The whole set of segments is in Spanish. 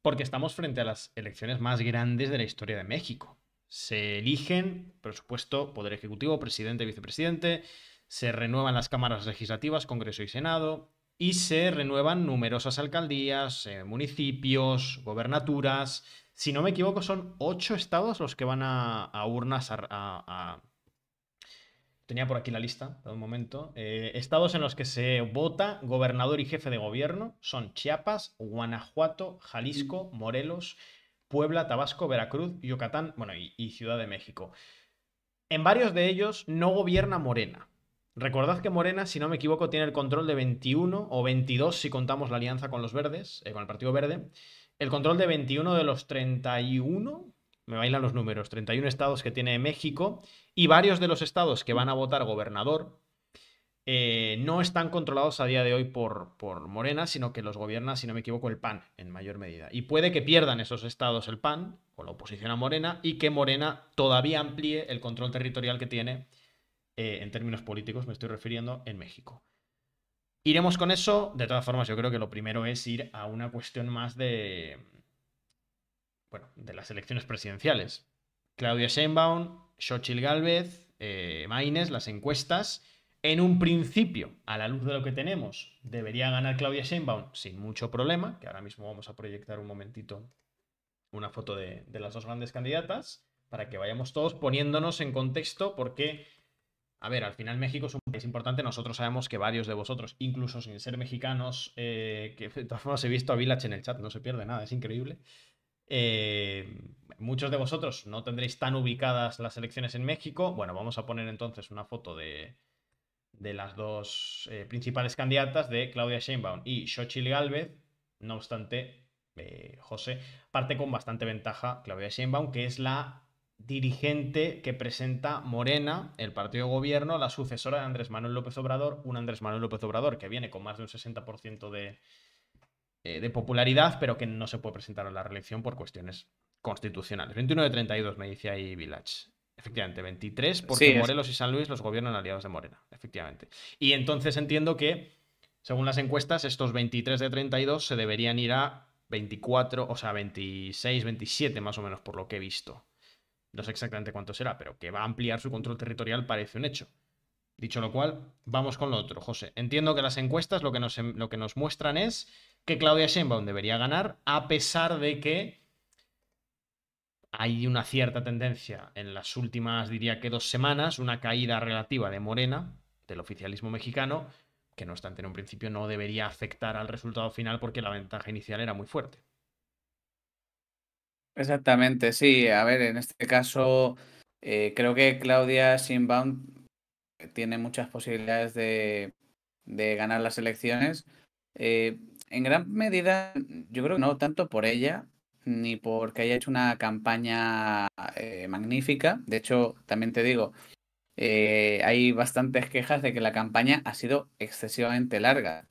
Porque estamos frente a las elecciones más grandes de la historia de México. Se eligen, por supuesto, Poder Ejecutivo, presidente, vicepresidente, se renuevan las cámaras legislativas, Congreso y Senado, y se renuevan numerosas alcaldías, municipios, gobernaturas. Si no me equivoco, son 8 estados los que van a urnas Tenía por aquí la lista, de un momento. Estados en los que se vota gobernador y jefe de gobierno son Chiapas, Guanajuato, Jalisco, Morelos, Puebla, Tabasco, Veracruz, Yucatán, bueno, y Ciudad de México. En varios de ellos no gobierna Morena. Recordad que Morena, si no me equivoco, tiene el control de 21 o 22 si contamos la alianza con los verdes, con el Partido Verde. El control de 21 de los 31, me bailan los números, 31 estados que tiene México, y varios de los estados que van a votar gobernador no están controlados a día de hoy por Morena, sino que los gobierna, si no me equivoco, el PAN en mayor medida. Y puede que pierdan esos estados el PAN, con la oposición a Morena, y que Morena todavía amplíe el control territorial que tiene, en términos políticos me estoy refiriendo, en México. Iremos con eso. De todas formas, yo creo que lo primero es ir a una cuestión más de las elecciones presidenciales. Claudia Sheinbaum, Xochitl Gálvez, Maines, las encuestas. En un principio, a la luz de lo que tenemos, debería ganar Claudia Sheinbaum sin mucho problema, que ahora mismo vamos a proyectar un momentito una foto de las dos grandes candidatas, para que vayamos todos poniéndonos en contexto, porque, a ver, al final México es un país importante, nosotros sabemos que varios de vosotros, incluso sin ser mexicanos, que de todas formas he visto a Village en el chat, no se pierde nada, es increíble. Muchos de vosotros no tendréis tan ubicadas las elecciones en México. Bueno, vamos a poner entonces una foto de las dos principales candidatas, de Claudia Sheinbaum y Xochitl Gálvez. No obstante, José, parte con bastante ventaja Claudia Sheinbaum, que es la dirigente que presenta Morena, el partido de gobierno, la sucesora de Andrés Manuel López Obrador, un Andrés Manuel López Obrador que viene con más de un 60% de popularidad, pero que no se puede presentar a la reelección por cuestiones constitucionales. 21 de 32, me dice ahí Village. Efectivamente, 23, porque Sí, es Morelos y San Luis los gobiernan aliados de Morena, efectivamente. Y entonces entiendo que, según las encuestas, estos 23 de 32 se deberían ir a 24, o sea, 26, 27 más o menos, por lo que he visto. No sé exactamente cuánto será, pero que va a ampliar su control territorial parece un hecho. Dicho lo cual, vamos con lo otro, José. Entiendo que las encuestas lo que nos muestran es que Claudia Sheinbaum debería ganar, a pesar de que hay una cierta tendencia en las últimas, diría que 2 semanas, una caída relativa de Morena, del oficialismo mexicano, que no obstante en un principio no debería afectar al resultado final porque la ventaja inicial era muy fuerte. exactamente, sí. A ver, en este caso, creo que Claudia Sheinbaum tiene muchas posibilidades de ganar las elecciones. En gran medida, yo creo que no tanto por ella, ni porque haya hecho una campaña magnífica. De hecho, también te digo, hay bastantes quejas de que la campaña ha sido excesivamente larga.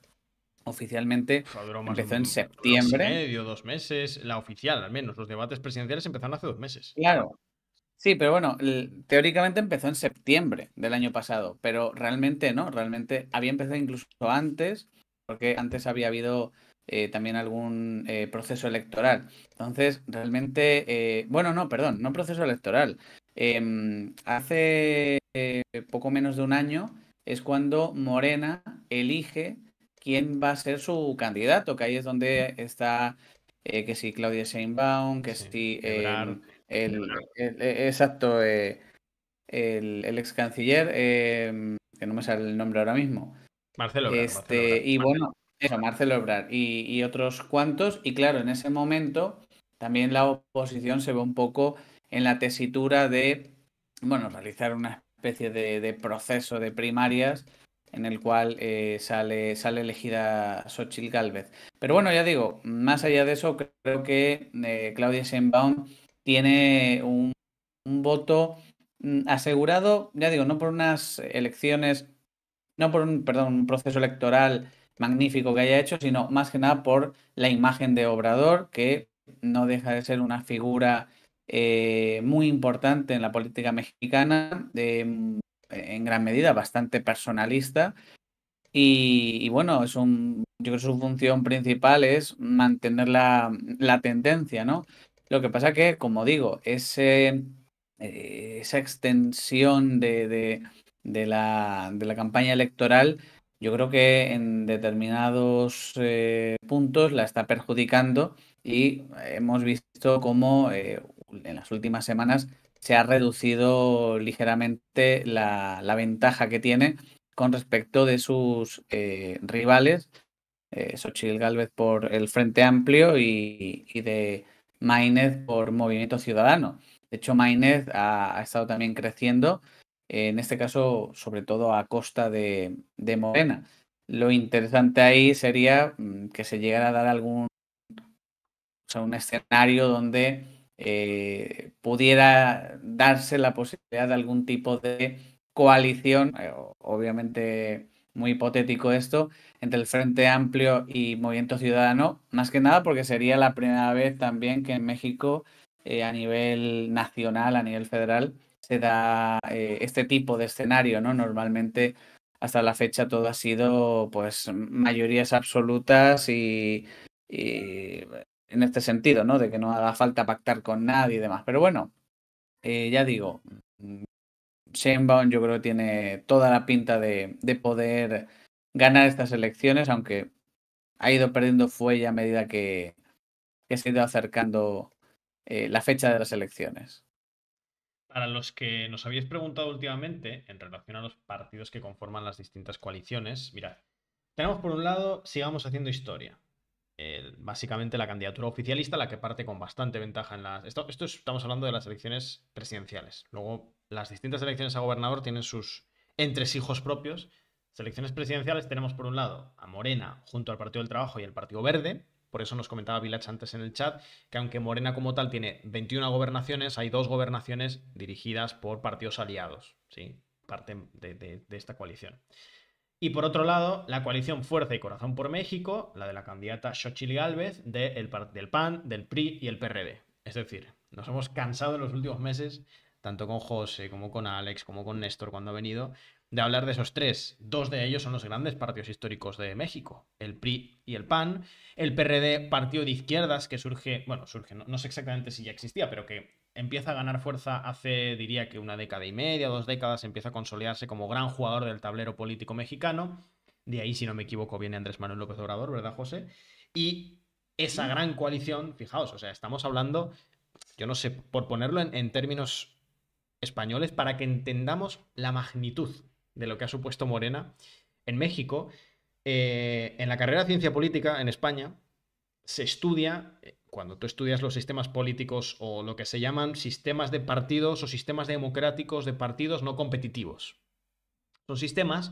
Oficialmente Duró más de empezó en un mes y septiembre. medio, 2 meses, la oficial al menos. Los debates presidenciales empezaron hace 2 meses. Claro, sí, pero bueno, teóricamente empezó en septiembre del año pasado, pero realmente no, realmente había empezado incluso antes, porque antes había habido también algún proceso electoral. Entonces, realmente, bueno, no, perdón, no proceso electoral. Hace poco menos de un año es cuando Morena elige quién va a ser su candidato, que ahí es donde está, que si Claudia Sheinbaum, que Sí. si Ebrard. exacto, el ex canciller, que no me sale el nombre ahora mismo. Marcelo Ebrard, Marcelo Ebrard. Y bueno, eso, Marcelo Ebrard y otros cuantos. Y claro, en ese momento también la oposición se ve un poco en la tesitura de, bueno, realizar una especie de proceso de primarias en el cual sale elegida Xochitl Gálvez. Pero bueno, ya digo, más allá de eso, creo que Claudia Sheinbaum tiene un voto asegurado, ya digo, no por unas elecciones, no por un, perdón, un proceso electoral magnífico que haya hecho, sino más que nada por la imagen de Obrador, que no deja de ser una figura muy importante en la política mexicana, en gran medida bastante personalista Y bueno, yo creo que su función principal es mantener la tendencia, ¿no? Lo que pasa que, como digo, esa extensión de la campaña electoral, yo creo que en determinados puntos la está perjudicando y hemos visto cómo en las últimas semanas se ha reducido ligeramente la ventaja que tiene con respecto de sus rivales, Xóchitl Gálvez por el Frente Amplio y de Maínez por Movimiento Ciudadano. De hecho, Maínez ha estado también creciendo, en este caso, sobre todo a costa de Morena. Lo interesante ahí sería que se llegara a dar o sea, un escenario donde pudiera darse la posibilidad de algún tipo de coalición, obviamente muy hipotético esto, entre el Frente Amplio y Movimiento Ciudadano, más que nada porque sería la primera vez también que en México, a nivel nacional, a nivel federal, se da este tipo de escenario, ¿no? Normalmente hasta la fecha todo ha sido pues mayorías absolutas y en este sentido, ¿no? De que no haga falta pactar con nadie y demás. Pero bueno, ya digo, mm, Sheinbaum yo creo que tiene toda la pinta de poder ganar estas elecciones, aunque ha ido perdiendo fuelle a medida que se ha ido acercando la fecha de las elecciones. Para los que nos habéis preguntado últimamente en relación a los partidos que conforman las distintas coaliciones, mirad, tenemos por un lado, sigamos haciendo historia. Básicamente la candidatura oficialista, la que parte con bastante ventaja en las... Estamos hablando de las elecciones presidenciales. Luego, las distintas elecciones a gobernador tienen sus entresijos propios. Las elecciones presidenciales tenemos por un lado a Morena junto al Partido del Trabajo y el Partido Verde. Por eso nos comentaba Village antes en el chat que aunque Morena como tal tiene 21 gobernaciones, hay 2 gobernaciones dirigidas por partidos aliados, ¿sí? Parte de esta coalición. Y por otro lado, la coalición Fuerza y Corazón por México, la de la candidata Xóchitl Gálvez, del PAN, del PRI y el PRD. Es decir, nos hemos cansado en los últimos meses, tanto con José como con Alex, como con Néstor cuando ha venido, de hablar de esos tres. Dos de ellos son los grandes partidos históricos de México, el PRI y el PAN. El PRD, partido de izquierdas que surge, bueno, surge, no sé exactamente si ya existía, pero que empieza a ganar fuerza hace, diría que una década y media, 2 décadas, empieza a consolidarse como gran jugador del tablero político mexicano. De ahí, si no me equivoco, viene Andrés Manuel López Obrador, ¿verdad, José? Y esa gran coalición, fijaos, o sea, estamos hablando, yo no sé, por ponerlo en términos españoles, para que entendamos la magnitud de lo que ha supuesto Morena en México. En la carrera de ciencia política en España se estudia, cuando tú estudias los sistemas políticos o lo que se llaman sistemas de partidos o sistemas democráticos de partidos no competitivos. Son sistemas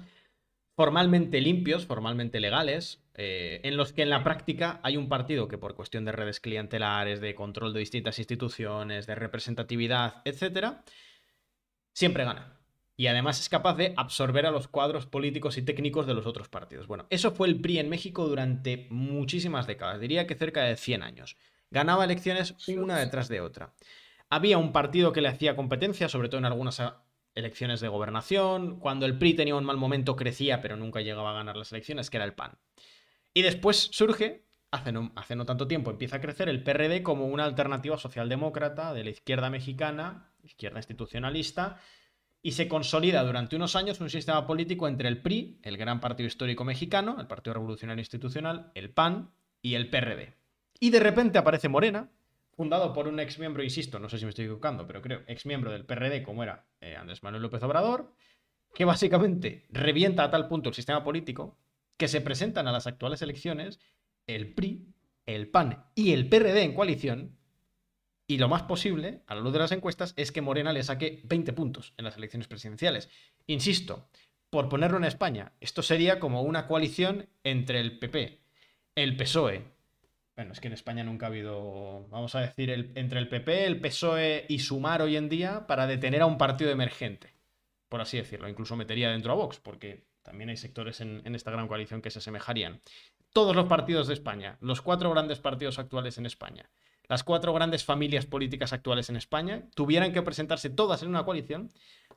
formalmente limpios, formalmente legales, en los que en la práctica hay un partido que por cuestión de redes clientelares, de control de distintas instituciones, de representatividad, etcétera, siempre gana. Y además es capaz de absorber a los cuadros políticos y técnicos de los otros partidos. Bueno, eso fue el PRI en México durante muchísimas décadas, diría que cerca de 100 años. Ganaba elecciones una detrás de otra. Había un partido que le hacía competencia, sobre todo en algunas elecciones de gobernación. Cuando el PRI tenía un mal momento crecía, pero nunca llegaba a ganar las elecciones, que era el PAN. Y después surge, hace no tanto tiempo, empieza a crecer el PRD como una alternativa socialdemócrata de la izquierda mexicana, izquierda institucionalista, y se consolida durante unos años un sistema político entre el PRI, el gran partido histórico mexicano, el Partido Revolucionario Institucional, el PAN y el PRD. Y de repente aparece Morena, fundado por un exmiembro, insisto, no sé si me estoy equivocando, pero creo, exmiembro del PRD, como era Andrés Manuel López Obrador, que básicamente revienta a tal punto el sistema político que se presentan a las actuales elecciones el PRI, el PAN y el PRD en coalición. Y lo más posible, a la luz de las encuestas, es que Morena le saque 20 puntos en las elecciones presidenciales. Insisto, por ponerlo en España, esto sería como una coalición entre el PP, el PSOE. Bueno, es que en España nunca ha habido, vamos a decir, entre el PP, el PSOE y Sumar hoy en día para detener a un partido emergente, por así decirlo. Incluso metería dentro a Vox, porque también hay sectores en esta gran coalición que se asemejarían. Todos los partidos de España, los 4 grandes partidos actuales en España, las 4 grandes familias políticas actuales en España, tuvieran que presentarse todas en una coalición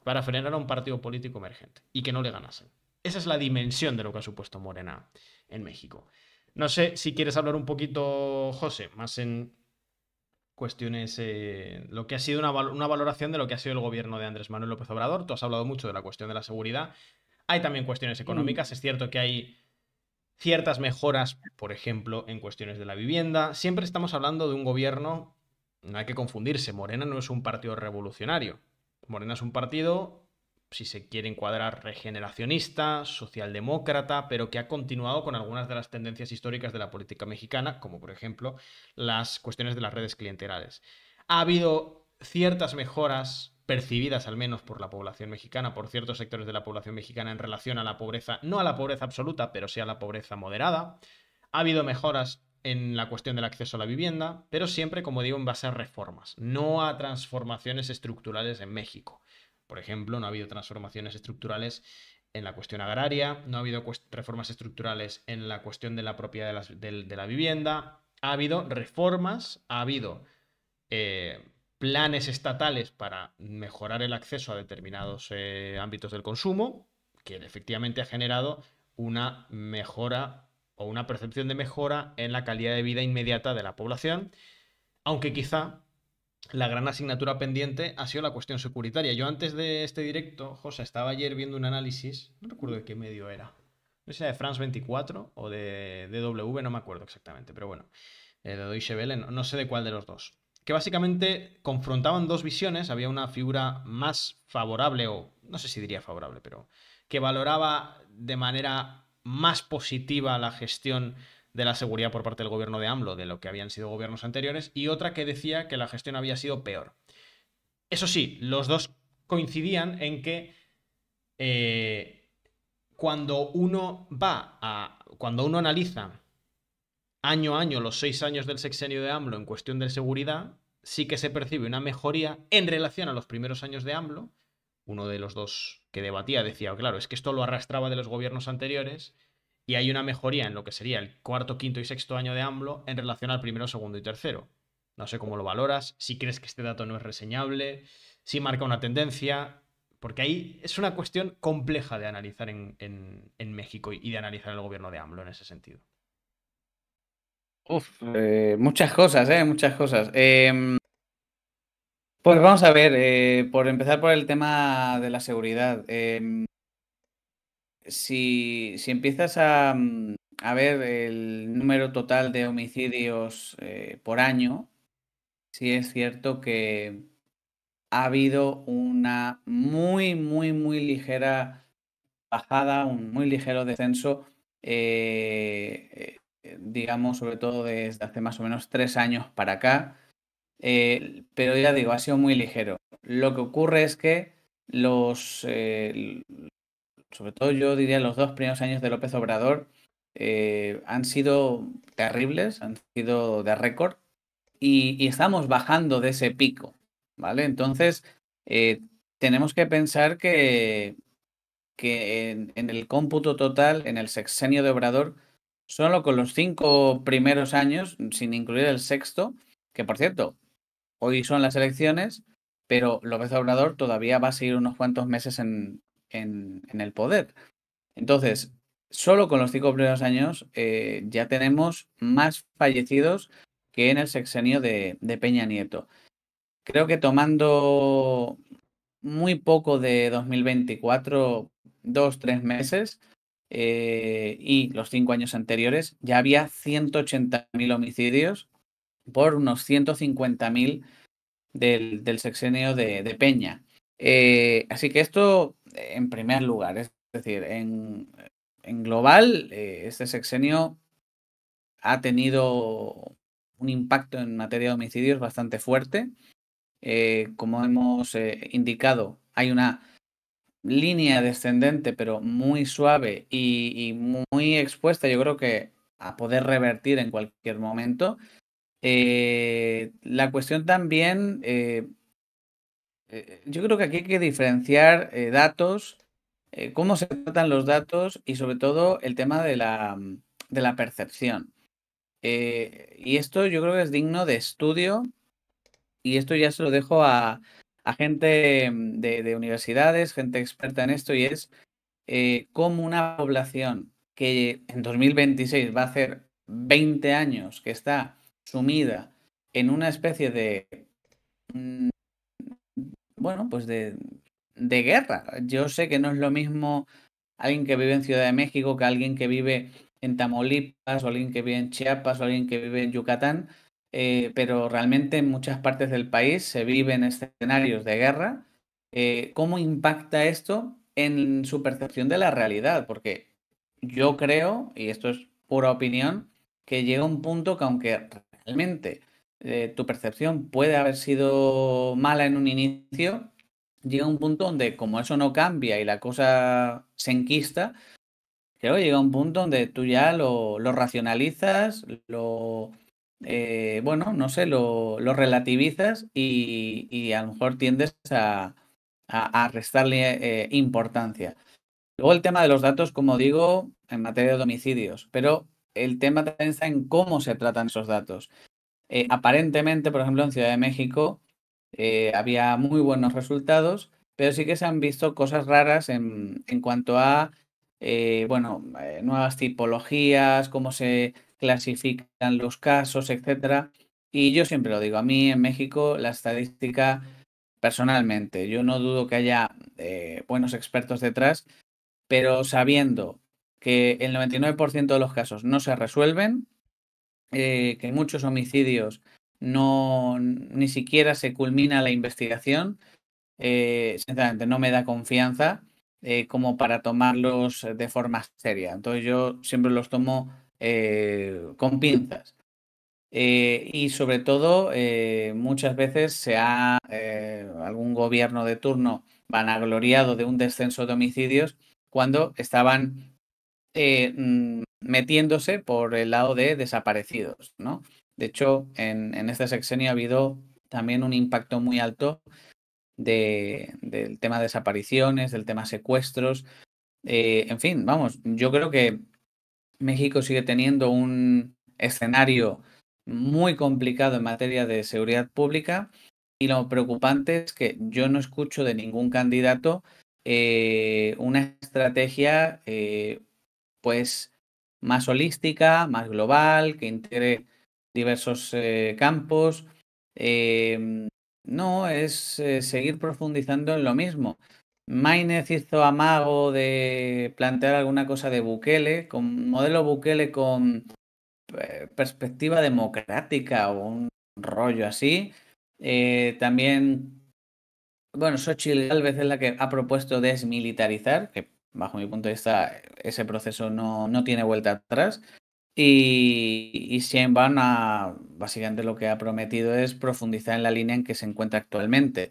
para frenar a un partido político emergente y que no le ganasen. esa es la dimensión de lo que ha supuesto Morena en México. No sé si quieres hablar un poquito, José, más en cuestiones, lo que ha sido una valoración de lo que ha sido el gobierno de Andrés Manuel López Obrador. Tú has hablado mucho de la cuestión de la seguridad. Hay también cuestiones Mm. económicas. Es cierto que hay ciertas mejoras, por ejemplo, en cuestiones de la vivienda. Siempre estamos hablando de un gobierno, no hay que confundirse, Morena no es un partido revolucionario. Morena es un partido, si se quiere encuadrar, regeneracionista, socialdemócrata, pero que ha continuado con algunas de las tendencias históricas de la política mexicana, como por ejemplo las cuestiones de las redes clientelares. Ha habido ciertas mejoras percibidas al menos por la población mexicana, por ciertos sectores de la población mexicana en relación a la pobreza, no a la pobreza absoluta, pero sí a la pobreza moderada. Ha habido mejoras en la cuestión del acceso a la vivienda, pero siempre, como digo, en base a reformas, no a transformaciones estructurales en México. Por ejemplo, no ha habido transformaciones estructurales en la cuestión agraria, no ha habido reformas estructurales en la cuestión de la propiedad de la vivienda, ha habido reformas, ha habido planes estatales para mejorar el acceso a determinados ámbitos del consumo, que efectivamente ha generado una mejora o una percepción de mejora en la calidad de vida inmediata de la población, aunque quizá la gran asignatura pendiente ha sido la cuestión securitaria. Yo antes de este directo, José, estaba ayer viendo un análisis, no recuerdo de qué medio era, no sé si era de France 24 o de DW, no me acuerdo exactamente, pero bueno, de Deutsche Welle, no sé de cuál de los dos. Que básicamente confrontaban dos visiones, había una figura más favorable, o no sé si diría favorable, pero que valoraba de manera más positiva la gestión de la seguridad por parte del gobierno de AMLO de lo que habían sido gobiernos anteriores, y otra que decía que la gestión había sido peor. Eso sí, los dos coincidían en que cuando uno analiza año a año los 6 años del sexenio de AMLO en cuestión de seguridad, sí que se percibe una mejoría en relación a los primeros años de AMLO. Uno de los dos que debatía decía, claro, es que esto lo arrastraba de los gobiernos anteriores y hay una mejoría en lo que sería el cuarto, quinto y sexto año de AMLO en relación al primero, segundo y tercero. No sé cómo lo valoras, si crees que este dato no es reseñable, si marca una tendencia, porque ahí es una cuestión compleja de analizar en México y de analizar el gobierno de AMLO en ese sentido. Uf, muchas cosas, muchas cosas. Pues vamos a ver, por empezar por el tema de la seguridad. Si empiezas a ver el número total de homicidios por año, sí es cierto que ha habido una muy, muy, muy ligera bajada, un muy ligero descenso, digamos, sobre todo desde hace más o menos 3 años para acá. Pero ya digo, ha sido muy ligero. Lo que ocurre es que sobre todo yo diría los 2 primeros años de López Obrador han sido terribles, han sido de récord y estamos bajando de ese pico, ¿vale? Entonces, eh, tenemos que pensar que en el cómputo total, en el sexenio de Obrador, solo con los 5 primeros años, sin incluir el sexto, que por cierto, hoy son las elecciones, pero López Obrador todavía va a seguir unos cuantos meses en el poder. Entonces, solo con los 5 primeros años ya tenemos más fallecidos que en el sexenio de Peña Nieto. Creo que tomando muy poco de 2024, 2, 3 meses, y los 5 años anteriores, ya había 180.000 homicidios por unos 150.000 del sexenio de Peña. Así que esto en primer lugar, es decir, en global, este sexenio ha tenido un impacto en materia de homicidios bastante fuerte. Como hemos indicado, hay una línea descendente, pero muy suave y muy expuesta, yo creo que a poder revertir en cualquier momento. La cuestión también, yo creo que aquí hay que diferenciar datos, cómo se tratan los datos y sobre todo el tema de la percepción. Y esto yo creo que es digno de estudio y esto ya se lo dejo a gente de universidades, gente experta en esto y es cómo una población que en 2026 va a hacer 20 años que está sumida en una especie de, mm, bueno, pues de guerra. Yo sé que no es lo mismo alguien que vive en Ciudad de México que alguien que vive en Tamaulipas o alguien que vive en Chiapas o alguien que vive en Yucatán, pero realmente en muchas partes del país se viven escenarios de guerra. ¿Cómo impacta esto en su percepción de la realidad? Porque yo creo, y esto es pura opinión, que llega un punto que aunque realmente tu percepción puede haber sido mala en un inicio, llega un punto donde como eso no cambia y la cosa se enquista, creo que llega un punto donde tú ya lo racionalizas, bueno, no sé, lo relativizas y a lo mejor tiendes a restarle importancia. Luego el tema de los datos, como digo, en materia de homicidios, pero el tema también está en cómo se tratan esos datos. Aparentemente, por ejemplo, en Ciudad de México había muy buenos resultados, pero sí que se han visto cosas raras en cuanto a, bueno, nuevas tipologías, cómo se clasifican los casos, etcétera. Y yo siempre lo digo, a mí en México la estadística, personalmente, yo no dudo que haya buenos expertos detrás, pero sabiendo que el 99% de los casos no se resuelven, que muchos homicidios no ni siquiera se culmina la investigación, sinceramente no me da confianza como para tomarlos de forma seria. Entonces yo siempre los tomo con pinzas. Y sobre todo, muchas veces algún gobierno de turno vanagloriado de un descenso de homicidios cuando estaban metiéndose por el lado de desaparecidos, ¿no? De hecho, en este sexenio ha habido también un impacto muy alto del tema desapariciones, del tema secuestros. En fin, vamos, yo creo que México sigue teniendo un escenario muy complicado en materia de seguridad pública y lo preocupante es que yo no escucho de ningún candidato una estrategia pues más holística, más global, que integre diversos campos. No, es seguir profundizando en lo mismo. Maínez hizo amago de plantear alguna cosa de Bukele, con modelo Bukele con perspectiva democrática o un rollo así. También, bueno, Xochitl Gálvez es la que ha propuesto desmilitarizar, que bajo mi punto de vista ese proceso no tiene vuelta atrás. Y Sheinbaum básicamente lo que ha prometido es profundizar en la línea en que se encuentra actualmente.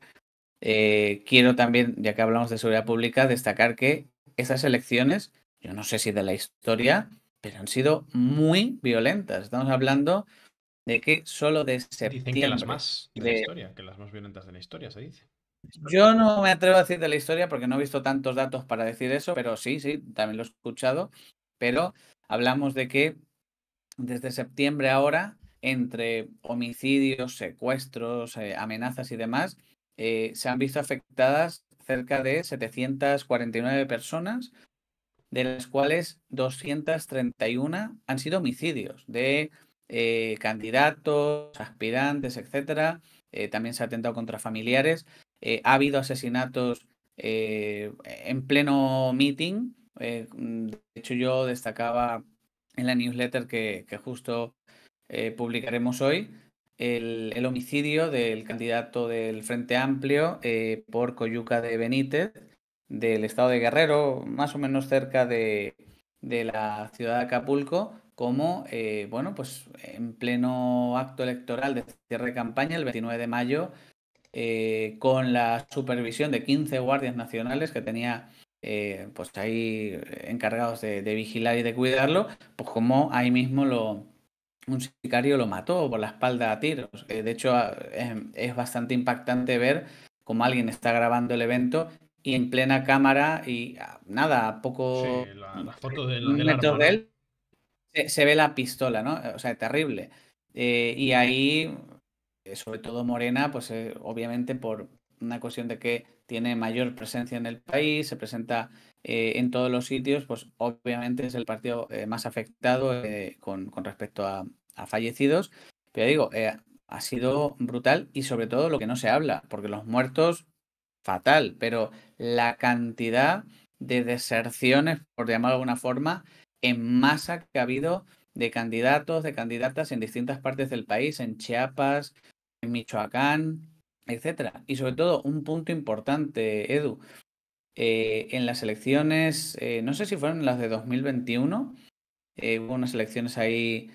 Quiero también, ya que hablamos de seguridad pública, destacar que esas elecciones, yo no sé si de la historia, pero han sido muy violentas. Estamos hablando de que solo de Dicen que las septiembre más de la de... historia, que las más violentas de la historia, se dice. Yo no me atrevo a decir de la historia porque no he visto tantos datos para decir eso, pero sí, sí, también lo he escuchado. Pero hablamos de que desde septiembre ahora, entre homicidios, secuestros, amenazas y demás, se han visto afectadas cerca de 749 personas, de las cuales 231 han sido homicidios de candidatos, aspirantes, etcétera. También se ha atentado contra familiares. Ha habido asesinatos en pleno meeting. De hecho, yo destacaba en la newsletter que justo publicaremos hoy el homicidio del candidato del Frente Amplio por Coyuca de Benítez, del estado de Guerrero, más o menos cerca de la ciudad de Acapulco, como, bueno, pues en pleno acto electoral de cierre de campaña, el 29 de mayo, con la supervisión de 15 guardias nacionales que tenía pues ahí encargados de vigilar y de cuidarlo, pues como ahí mismo un sicario lo mató por la espalda a tiros. De hecho, es bastante impactante ver cómo alguien está grabando el evento y en plena cámara y nada, a Sí, pocos la foto del metros arma, de ¿no? él se ve la pistola, ¿no? O sea, terrible. Y ahí, sobre todo Morena, pues obviamente por una cuestión de que tiene mayor presencia en el país, se presenta en todos los sitios, pues obviamente es el partido más afectado con respecto a fallecidos. Pero digo, ha sido brutal y sobre todo lo que no se habla, porque los muertos, fatal, pero la cantidad de deserciones, por llamarlo de alguna forma, en masa que ha habido de candidatos, de candidatas en distintas partes del país, en Chiapas, en Michoacán, etcétera. Y sobre todo, un punto importante, Edu, en las elecciones, no sé si fueron las de 2021, hubo unas elecciones ahí,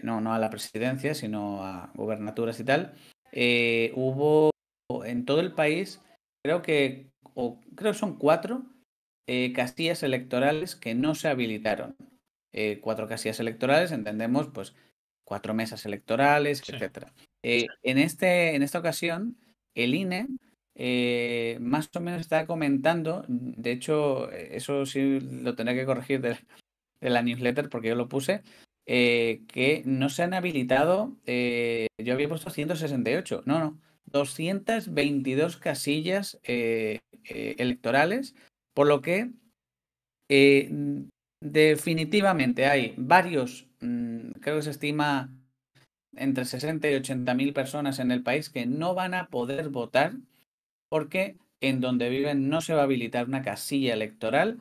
no a la presidencia, sino a gubernaturas y tal. Hubo en todo el país, creo que son 4 casillas electorales que no se habilitaron. 4 casillas electorales, entendemos, pues 4 mesas electorales, Sí. etcétera. En esta ocasión, el INE más o menos está comentando, de hecho, eso sí lo tendré que corregir de la newsletter porque yo lo puse, que no se han habilitado, yo había puesto 168, no, 222 casillas electorales, por lo que definitivamente hay varios, creo que se estima entre 60 y 80 mil personas en el país que no van a poder votar porque en donde viven no se va a habilitar una casilla electoral,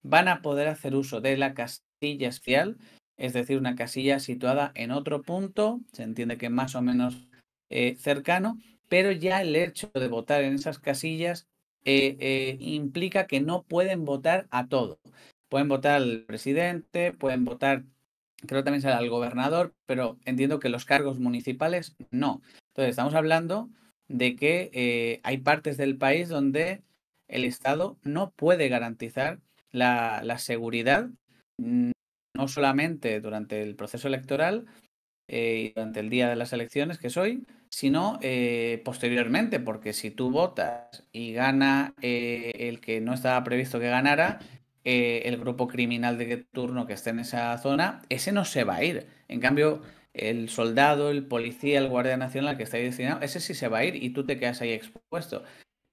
van a poder hacer uso de la casilla especial, es decir, una casilla situada en otro punto, se entiende que más o menos cercano, pero ya el hecho de votar en esas casillas implica que no pueden votar a todo. Pueden votar al presidente, pueden votar, creo también será al gobernador, pero entiendo que los cargos municipales no. Entonces, estamos hablando de que hay partes del país donde el Estado no puede garantizar la seguridad, no solamente durante el proceso electoral y durante el día de las elecciones, que es hoy, sino posteriormente, porque si tú votas y gana el que no estaba previsto que ganara, el grupo criminal de turno que esté en esa zona, ese no se va a ir. En cambio, el soldado, el policía, el guardia nacional que está ahí destinado, ese sí se va a ir y tú te quedas ahí expuesto.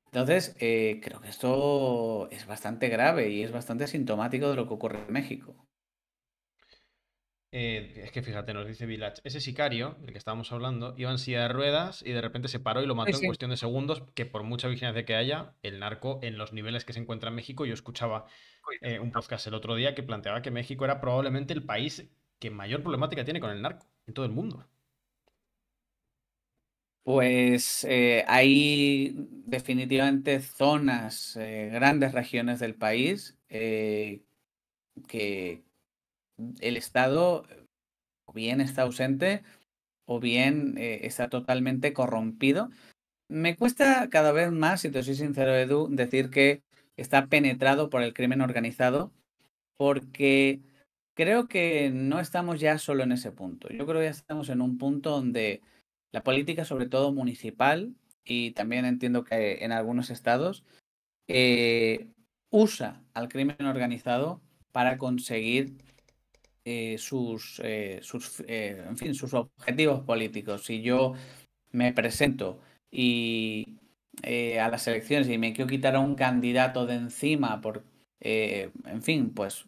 Entonces, creo que esto es bastante grave y es bastante sintomático de lo que ocurre en México. Es que fíjate, nos dice Village, ese sicario, del que estábamos hablando, iba en silla de ruedas y de repente se paró y lo Sí, mató en sí. cuestión de segundos, que por mucha vigilancia que haya, el narco en los niveles que se encuentra en México, yo escuchaba un podcast el otro día que planteaba que México era probablemente el país que mayor problemática tiene con el narco en todo el mundo. Pues hay definitivamente zonas, grandes regiones del país que el Estado o bien está ausente o bien está totalmente corrompido. Me cuesta cada vez más, si te soy sincero, Edu, decir que está penetrado por el crimen organizado, porque creo que no estamos ya solo en ese punto. Yo creo que ya estamos en un punto donde la política, sobre todo municipal, y también entiendo que en algunos estados, eh, usa al crimen organizado para conseguir en fin, sus objetivos políticos. Si yo me presento y a las elecciones y me quiero quitar a un candidato de encima por, en fin, pues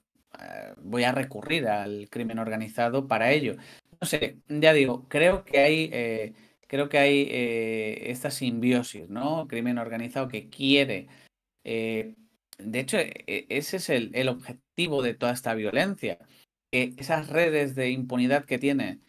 voy a recurrir al crimen organizado para ello. No sé, ya digo, creo que hay esta simbiosis, ¿no? Crimen organizado que quiere, eh, de hecho, ese es el objetivo de toda esta violencia, que esas redes de impunidad que tiene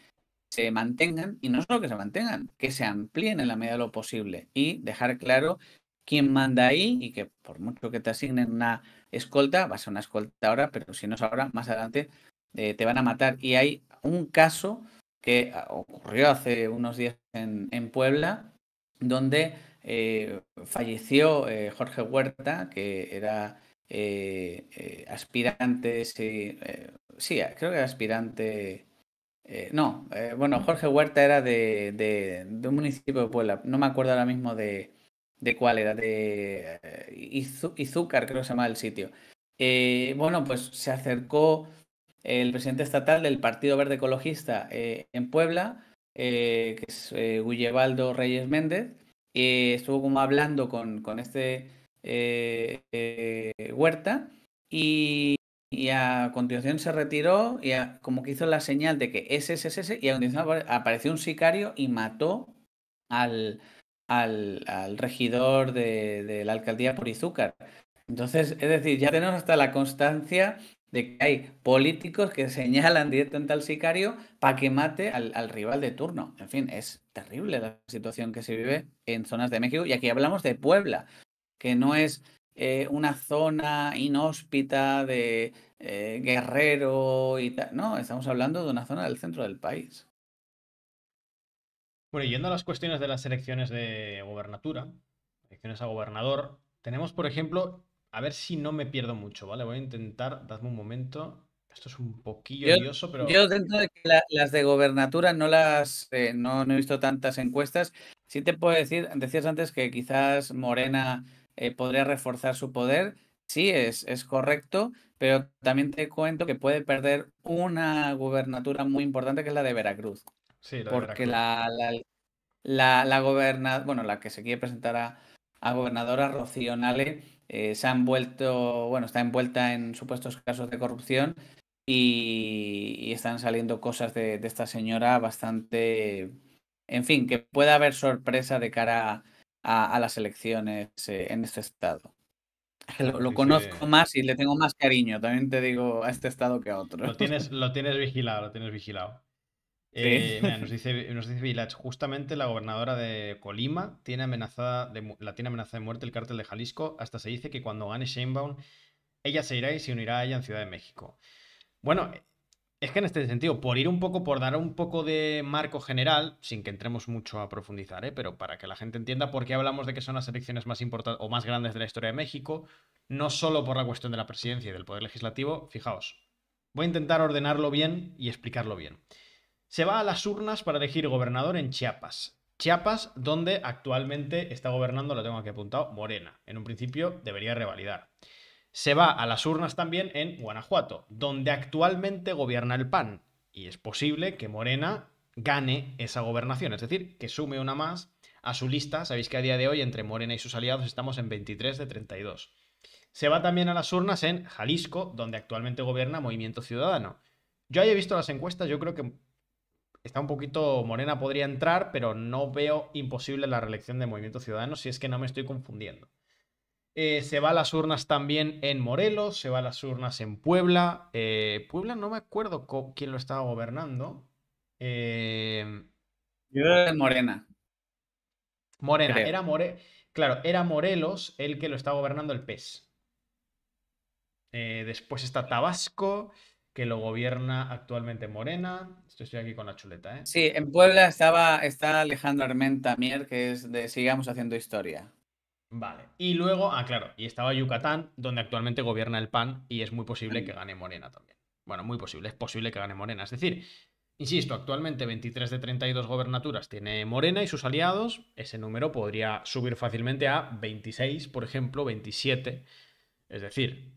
se mantengan y no solo que se mantengan, que se amplíen en la medida de lo posible y dejar claro quién manda ahí y que por mucho que te asignen una escolta, va a ser una escolta ahora, pero si no es ahora, más adelante te van a matar. Y hay un caso que ocurrió hace unos días en Puebla, donde falleció Jorge Huerta, que era aspirante, sí, sí, creo que era aspirante no, bueno, Jorge Huerta era de un municipio de Puebla. No me acuerdo ahora mismo de cuál era, de Izúcar, creo que se llama el sitio. Bueno, pues se acercó el presidente estatal del Partido Verde Ecologista en Puebla, que es Guillebaldo Reyes Méndez, estuvo como hablando con este Huerta y a continuación se retiró y como que hizo la señal de que es ese y a continuación apareció un sicario y mató al, al regidor de la alcaldía por Izúcar. Entonces, es decir, ya tenemos hasta la constancia de que hay políticos que señalan directamente al sicario para que mate al rival de turno. En fin, es terrible la situación que se vive en zonas de México. Y aquí hablamos de Puebla, que no es una zona inhóspita de Guerrero y tal. No, estamos hablando de una zona del centro del país. Bueno, yendo a las cuestiones de las elecciones de gobernatura, elecciones a gobernador, tenemos, por ejemplo, a ver si no me pierdo mucho, ¿vale? Voy a intentar, dadme un momento. Esto es un poquillo Yo, lioso, pero yo dentro de que las de gobernatura no he visto tantas encuestas. Sí te puedo decir, decías antes que quizás Morena podría reforzar su poder. Sí, es correcto, pero también te cuento que puede perder una gubernatura muy importante que es la de Veracruz, sí, la de porque Veracruz. bueno, la que se quiere presentar a gobernadora, Rocío Nale, se ha envuelto, bueno, está envuelta en supuestos casos de corrupción y están saliendo cosas de esta señora bastante, en fin, que puede haber sorpresa de cara a las elecciones en este estado. Lo Sí, sí. conozco más y le tengo más cariño, también te digo, a este estado que a otro. Lo tienes vigilado, lo tienes vigilado. Sí. Mira, nos dice Village, justamente la gobernadora de Colima la tiene amenazada de muerte el cártel de Jalisco. Hasta se dice que cuando gane Sheinbaum, ella se irá y se unirá a ella en Ciudad de México. Bueno, es que en este sentido, por dar un poco de marco general, sin que entremos mucho a profundizar, pero para que la gente entienda por qué hablamos de que son las elecciones más importantes o más grandes de la historia de México, no solo por la cuestión de la presidencia y del poder legislativo, fijaos, voy a intentar ordenarlo bien y explicarlo bien. Se va a las urnas para elegir gobernador en Chiapas. Chiapas, donde actualmente está gobernando, lo tengo aquí apuntado, Morena. En un principio debería revalidar. Se va a las urnas también en Guanajuato, donde actualmente gobierna el PAN. Y es posible que Morena gane esa gobernación, es decir, que sume una más a su lista. Sabéis que a día de hoy entre Morena y sus aliados estamos en 23 de 32. Se va también a las urnas en Jalisco, donde actualmente gobierna Movimiento Ciudadano. Yo haya visto las encuestas, yo creo que está un poquito Morena podría entrar, pero no veo imposible la reelección de Movimiento Ciudadano si es que no me estoy confundiendo. Se va a las urnas también en Morelos, se va a las urnas en Puebla. Puebla no me acuerdo quién lo estaba gobernando. Eh, Yo creo que Morena, Morena, creo. claro, era Morelos el que lo estaba gobernando el PES. Después está Tabasco, que lo gobierna actualmente Morena. Estoy aquí con la chuleta, ¿eh? Sí, en Puebla está Alejandro Armenta Mier, que es de Sigamos Haciendo Historia. Vale. Y luego, claro, y estaba Yucatán, donde actualmente gobierna el PAN y es muy posible que Mm. gane Morena también. Bueno, muy posible, es posible que gane Morena. Es decir, insisto, actualmente 23 de 32 gobernaturas tiene Morena y sus aliados. Ese número podría subir fácilmente a 26, por ejemplo, 27. Es decir,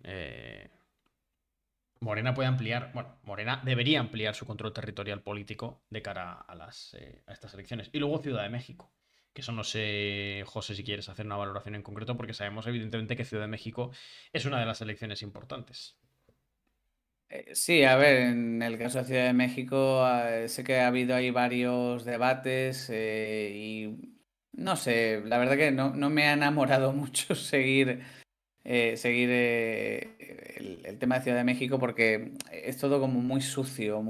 Morena puede ampliar, bueno, Morena debería ampliar su control territorial político de cara a estas elecciones. Y luego Ciudad de México, que eso no sé, José, si quieres hacer una valoración en concreto, porque sabemos evidentemente que Ciudad de México es una de las elecciones importantes. Sí, a ver, en el caso de Ciudad de México, sé que ha habido ahí varios debates y no sé, la verdad que no me ha enamorado mucho seguir el tema de Ciudad de México porque es todo como muy sucio,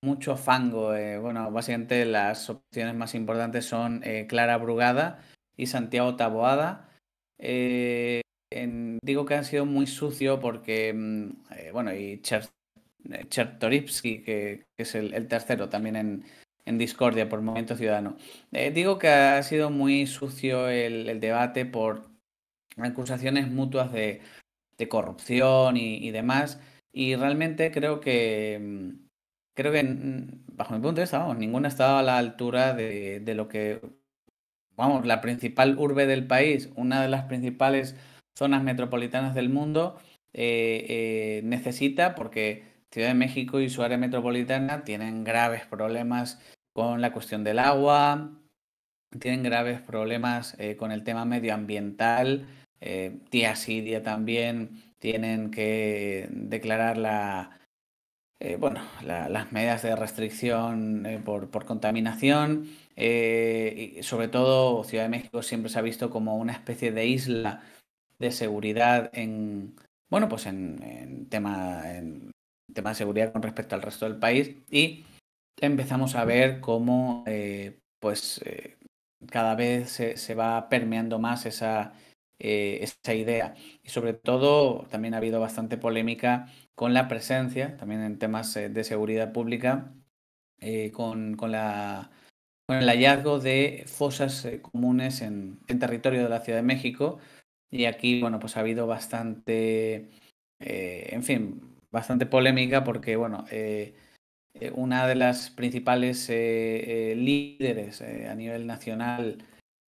mucho fango. Bueno, básicamente las opciones más importantes son Clara Brugada y Santiago Taboada. Digo que han sido muy sucio porque, bueno, y Chertorivsky, que es el tercero también en discordia por Movimiento Ciudadano. Digo que ha sido muy sucio el debate por acusaciones mutuas de corrupción y demás. Y realmente creo que bajo mi punto de vista, vamos, ninguna ha estado a la altura de lo que, vamos, la principal urbe del país, una de las principales zonas metropolitanas del mundo, necesita, porque Ciudad de México y su área metropolitana tienen graves problemas con la cuestión del agua, tienen graves problemas con el tema medioambiental. Día sí, día también tienen que declarar las medidas de restricción por contaminación. Y sobre todo, Ciudad de México siempre se ha visto como una especie de isla de seguridad en tema de seguridad con respecto al resto del país. Y empezamos a ver cómo cada vez se va permeando más esa idea. Y sobre todo también ha habido bastante polémica con la presencia, también en temas de seguridad pública, con el hallazgo de fosas comunes en territorio de la Ciudad de México. Y aquí, bueno, pues ha habido bastante polémica porque, una de las principales líderes a nivel nacional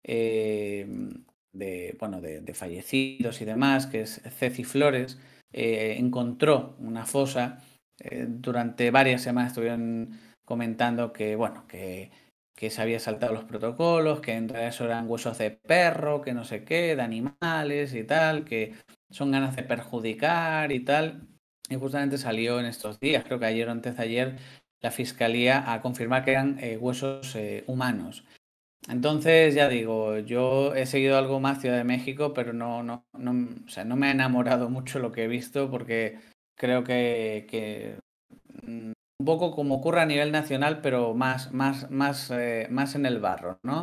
eh, de fallecidos y demás, que es Ceci Flores, encontró una fosa. Durante varias semanas estuvieron comentando que se había saltado los protocolos, que en realidad eso eran huesos de perro, que no sé qué, de animales y tal, que son ganas de perjudicar y tal. Y justamente salió en estos días, creo que ayer o antes de ayer, la fiscalía a confirmar que eran huesos humanos. Entonces, ya digo, yo he seguido algo más Ciudad de México, pero o sea, no me ha enamorado mucho lo que he visto porque creo que un poco como ocurre a nivel nacional, pero más en el barro, ¿no?